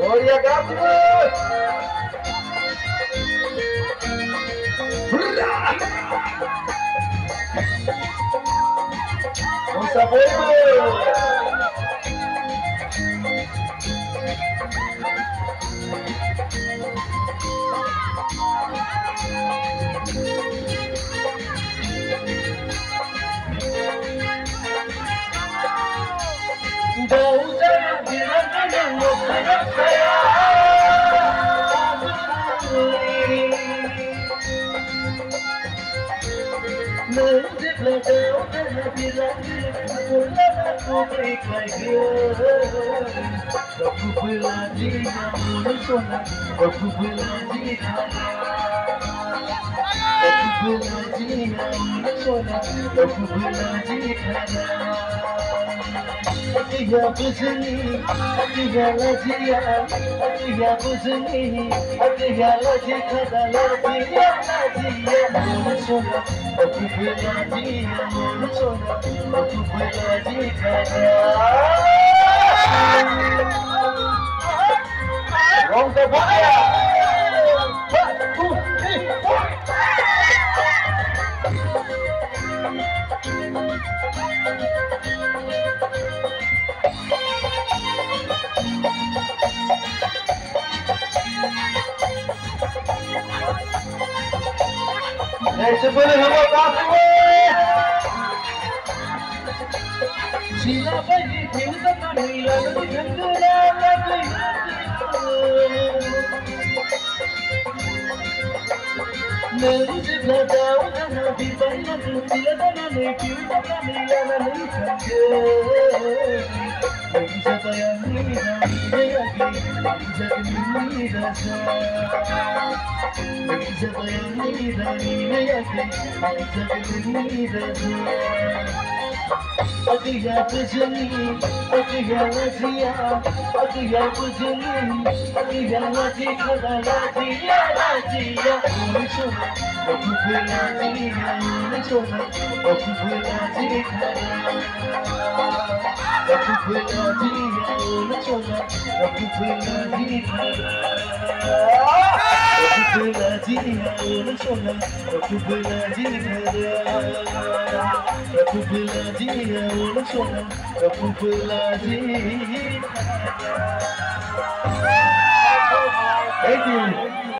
Olha, gato! Vamos saber! Vamos trabalhar! Esse foi o revoltado! Sheila Bhai, Hilda Manila, Chandra, Meri se blatao na bibana, Tila na ne Hilda Manila na ne Chandra. Meri se bayani na ne agi, Meri se ni rasa. Meri se bayani na ne agi, Meri se ni rasa. Agiya bujni, agiya laziya, agiya bujni, agiya lazi khada laziya, laziya. Unchona, akubla laziya, unchona, akubla lazi khada. Akubla laziya, unchona, akubla lazi khada. Akubla laziya, unchona, akubla lazi khada. Dia unchona, akubla lazi khada. Thank you.